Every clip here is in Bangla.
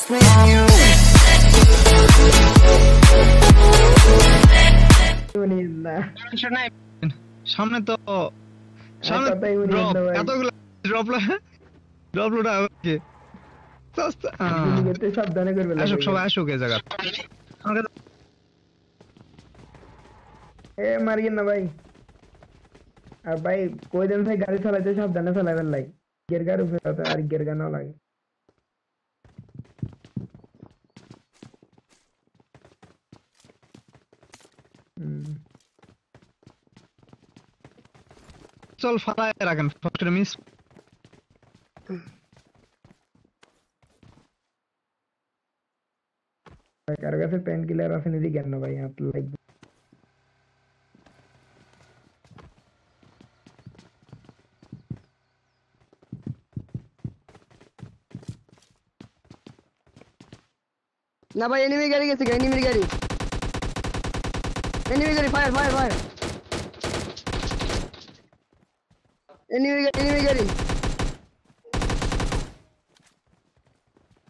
just me and you. সামনে তো সামনে এতগুলো ড্রপ লোড আছে সাবধানে করবে আসুক সবাই আসুক এই জায়গা মারিয়েন না ভাই আর ভাই কই দেন ভাই গাড়ি চালাইতে সাবধানে চালাবেন লাই গিয়ার গাড়ি উপরে আর গিয়ার গাড়ি না লাগে চল ফালায় রাখেন ফার্স্ট মিস কার কাছে পেন কিলার আছে নিদি জ্ঞান না ভাই হাত লাগবে না ভাই এনিমি গাড়ি গেছে এনিমি গাড়ি ফায়ার ফায়ার ফায়ার এনিমি গাড়ি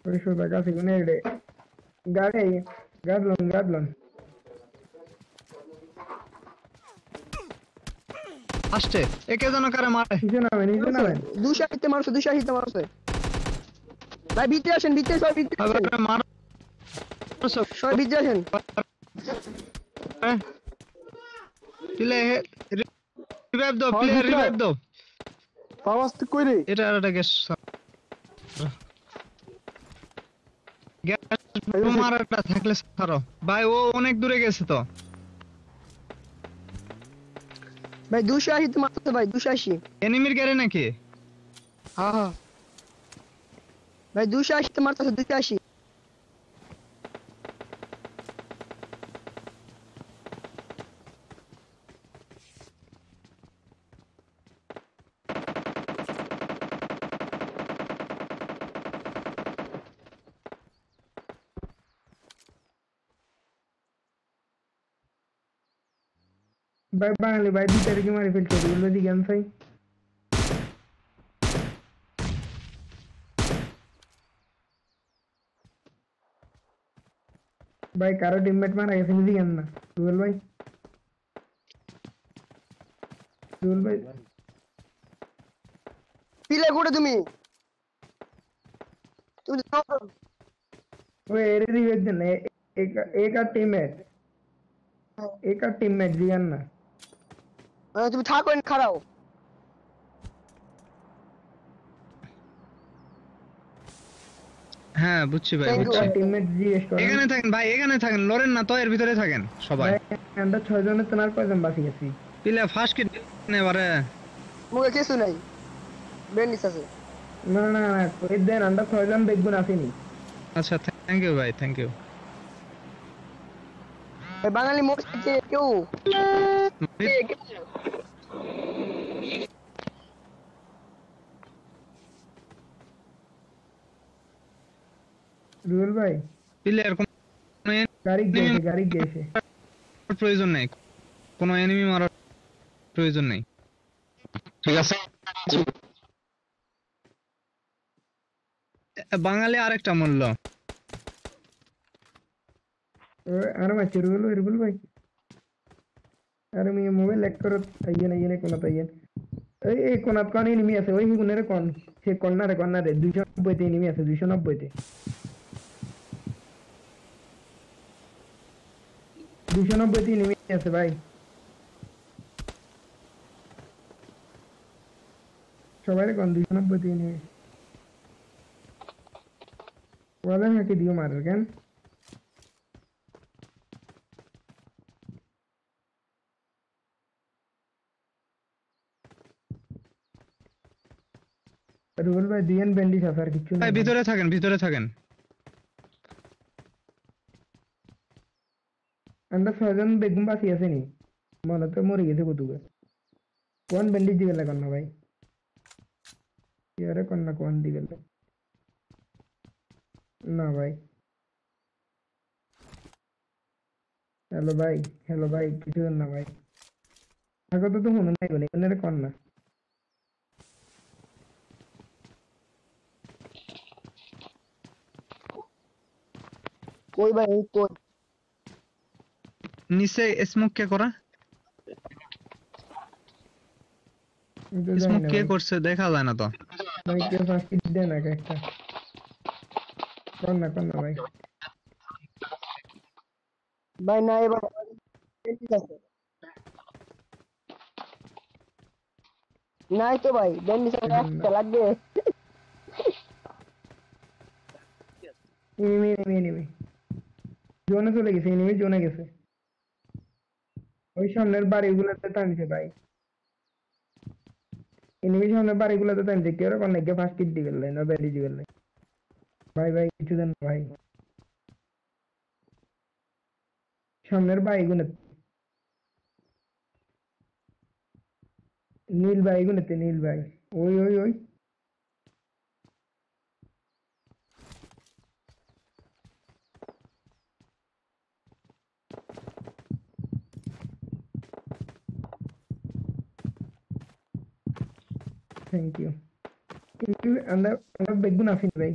ওই সোজা কাছে কোনে রে গাড়ি গাড়লন আসছে একে যেন কারে মারে নিচে নামেন 280 মারছে ভাই ভিতরে আসেন সব ভিতরে আসেন মারো সব ভিতরে আসেন প্লে রিভাইভ দাও আওয়াজ তো কই রে এটা গ্যাস মারাটা থাকলে ছাড়ো ভাই ও অনেক দূরে গেছে তো ভাই 280 তে মারছে ভাই 280 এনিমির গাড়ি নাকি হ্যাঁ ভাই 280 তে মারছে 280 ভাই বাঙালি ভাই দুটারে কি মারি ফেলছে বললো দি জ্ঞান ভাই ভাই কারো টিমমেট মারা গেছে নিদি জ্ঞান না রুবেল ভাই পিলে করে তুমি ওই এর রিভেজ দেন एक टीममेट জিয়ান না তুমি থাকো খাড়াও হ্যাঁ বুঝছি ভাই টিমমেট জিএস করেন এখানে থাকেন লরেন না তো এর ভিতরে থাকেন সবাই আমরা 6 জনের তোমার কয়জন বাকি আছি পিলে ফার্স্ট কিট নেবারে মুখে কিছু নাই বেন্ডিস আছে না ওই দেন আমরা 6 জন দেখবেন আসেনি আচ্ছা থ্যাংক ইউ ভাই থ্যাংক ইউ বাঙালি মোট থেকে কেউ রুবেল ভাই প্লেয়ার কোন গাড়ি গেছে প্রয়োজন নেই কোনো এনিমি মারার প্রয়োজন নেই ঠিক আছে বাঙালি আরেকটা মূল্য আরে মাছি রুবেল ভাই আরে আমি মোবাইল লেক করো আইয়ে কোন তাইয়ে এই কোনাত কোন এনিমি আছে ওই কোনের কোন সে কর্নারে 290 তে এনিমি আছে 290 তে 290 তে এনিমি আছে ভাই সবাই কোন 290 তে এনিমি ওয়ালা নাকি দিও মার কেন রুবেল ভাই দিয়েন ব্যান্ডিজ আছে আর কিছু না ভাই ভিতরে থাকেন আমরা 6 জন বেগুন বাকি আছে নি মনে তো মরে গেছে কতগুলো কোন ব্যান্ডিজ দিবে লাগান না ভাই ইয়ারে কোন না কোন দিবে না ভাই হ্যালো ভাই কিছু না ভাই আগে তো মনে নাই বলে এখানে কোন না কই ভাই এই কই? নিচে স্মোক কে করা? আমি তো জানি স্মোক না কে ভাই। করছে দেখা যায় না তো। ভাই কেউ ফার্স্ট হিট দেয় না একটা। কর না ভাই। ভাই না এবার ঠিক আছে। নাই তো ভাই ব্যান্ডেজ দেখুন না। একটা লাগবে। এনিমি জোনে চলে গেছে, এনিমি জোনে গেছে। ওই সামনের বাড়িগুলোতে টানছে ভাই। এনিমি সামনের বাড়িগুলোতে টানছে, কেউ রকম নাকি ফার্স্ট হিট দিবেন না ব্যাডি দিবেন। ভাই কিছু দেন ভাই। সামনের বাড়িগুলো নীল বাড়িগুলোতে, নীল বাড়ি। ওই থ্যাংক ইউ। কিন্তু আমরা বেগুন আসেনি ভাই।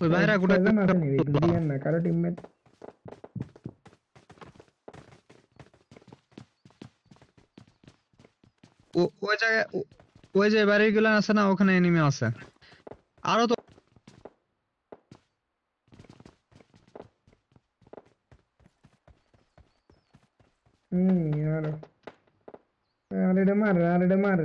ওই বাইরে গোটা ছয়জন আসেনি বেগুন দিয়েন না কারো টিমমেট। ওই জায়গায় ওই যে বাড়িগুলো আছে না ওখানে এনিমি আছে। আরো তো আরো আরেটা মার।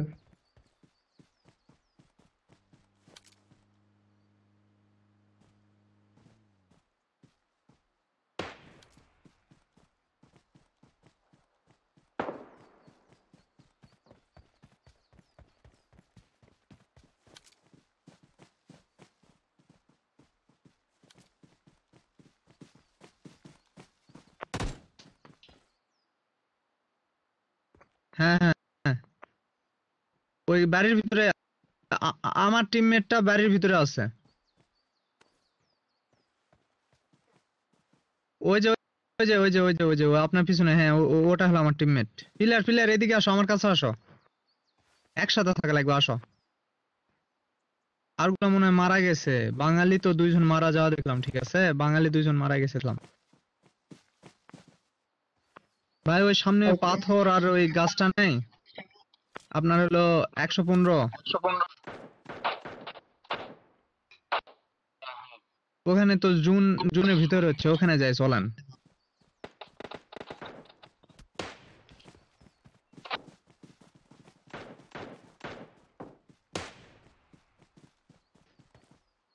হ্যাঁ হ্যাঁ হ্যাঁ। ওই বাড়ির ভিতরে আমার টিমমেটটা বাড়ির ভিতরে আছে। ওই যে ও আপনার পিছনে, হ্যাঁ ওটা হলো আমার টিমমেট। পিলার এদিকে আসো, আমার কাছে আসো, একসাথে থাকা লাগবে, আসো। আরগুলো মনে হয় মারা গেছে। বাঙালি তো 2 জন মারা যাওয়া দেখলাম, ঠিক আছে, বাঙালি 2 জন মারা গেছিলাম। ভাই ওই সামনে পাথর আর ওই গাছটা নেই আপনার হলো 115, ওখানে তো জুনের ভিতরে হচ্ছে, ওখানে যাই চলেন।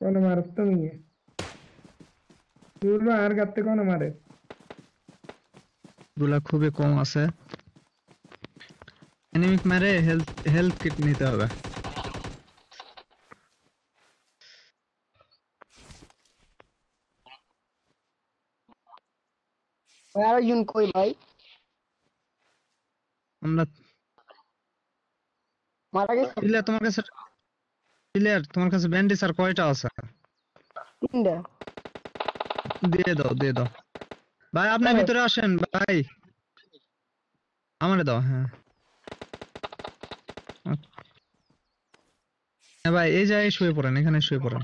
কোন মারস তুমি? তুই আর গাতে কোন মারে? গুলা খুবই কম আছে। এনিমিক মারে হেলথ কিট নিতে হবে। ভাই আরেকজন কই ভাই? আমরা মারা গেছে তোমার কাছে ব্যান্ডেজ আর কয়টা আছে? 3টা। দিয়ে দাও ভাই, আপনি আরে ভিতরে আসেন ভাই, আমারে দাও। হ্যাঁ হ্যাঁ ভাই, এই জায়গায় শুয়ে পড়েন, এখানে শুয়ে পড়েন।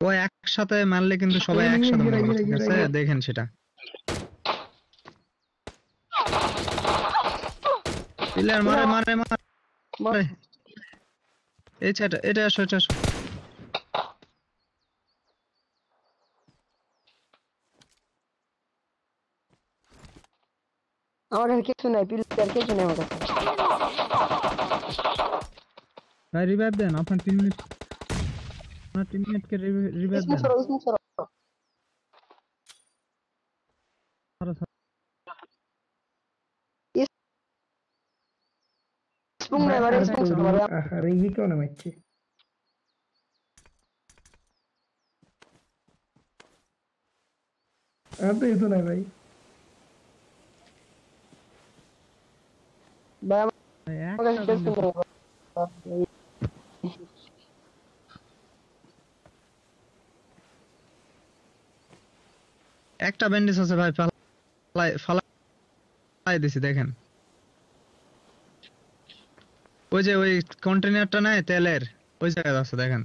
ও একসাথে মারলে কিন্তু সবাই একসাথে মরবে, ঠিক আছে, দেখেন সেটা। প্লেয়ার মারে মারে মারে। এটা আসো। আমার কাছে কিছু নাই, পিলার কিছু নাই আমার কাছে। ভাই রিভাইভ দেন, আপনার টিমমেটকে রিভাইভ স্মোক দেন। সরো, স্মোক সরো। স্মোক নাই ভাই, স্মোক সরো ভাই। আরে ই কেন মারছে? আর তো কিছু নাই ভাই। ভাই আমার ভাই, কাছে একটা কিছু নাই ভাই। একটা ব্যান্ডেজ আছে ভাই, ফালাই দিছি, দেখেন। ওই যে ওই কন্টেনারটা নাই তেলের, ওই জায়গায় আছে, দেখেন।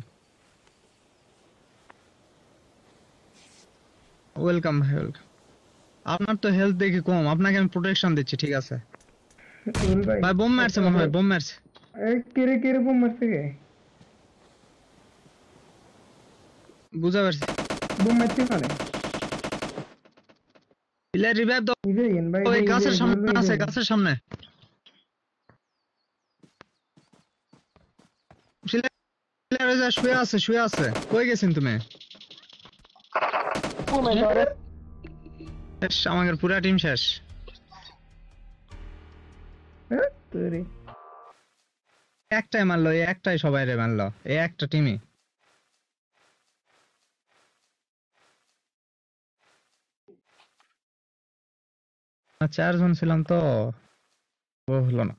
ওয়েলকাম ভাই ওয়েলকাম। আপনার তো হেলথ দেখি কম, আপনাকে আমি প্রোটেকশন দিচ্ছি, ঠিক আছে? রুবেল ভাই ভাই বোম মারছে মনে হয়, বোম মারছে। এই কেরে বোম মারছে কে? বুঝা পারছি। বোম মারছে মানে পিলার রিভাইভ দাও। বুঝে গেন ভাই ওই ভাই গাছের রুবেল সামনে ভাই আছে, গাছের সামনে। পিলার ওই যে শুয়ে আছে, শুয়ে আছে। কই গেছেন তুমি? ও মাই গড শেষ, আমাদের পুরা টিম শেষ। হ্যাঁ তোরে একটাই মারলো, এই একটাই সবাই রে মারলো, এই একটা টিমই। চারজন ছিলাম তো, ও হলো না।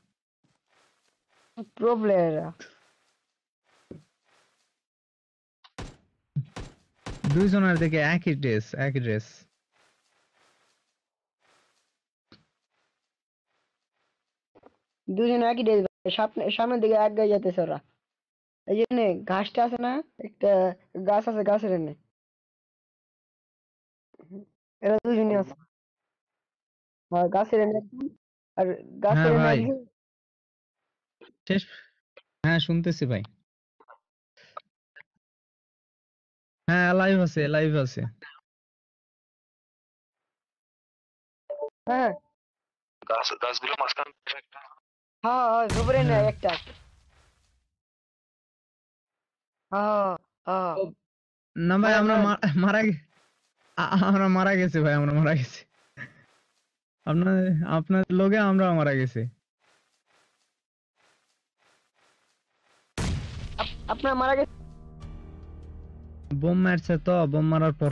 প্রো প্লেয়ার দুইজনের দিকে একই ড্রেস, একই ড্রেস। দুজন একই ডেজ সামনের দিকে এক গায়ে যেতেছে ওরা এই জন্য ঘাসটা আছে না একটা গাছ আছে গাছের এনে এরা দুজনই আছে আর গাছের এনে আর গাছের হ্যাঁ এনে ভাই, একজন শেষ। হ্যাঁ শুনতেছি ভাই। হ্যাঁ লাইভ আছে, লাইভ আছে। হ্যাঁ হ্যাঁ হ্যাঁ রুবের এনে হ্যাঁ একটা হ্যাঁ হ্যাঁ না ভাই, মারেন আমরা মারেন মারা আমরা মারা গেছি ভাই, আমরা মারা গেছি। আপনার আপনার লোকে আমরা মারা গেছি। আপনার মারা গেছে বোম মারছে তো, বোম মারার পর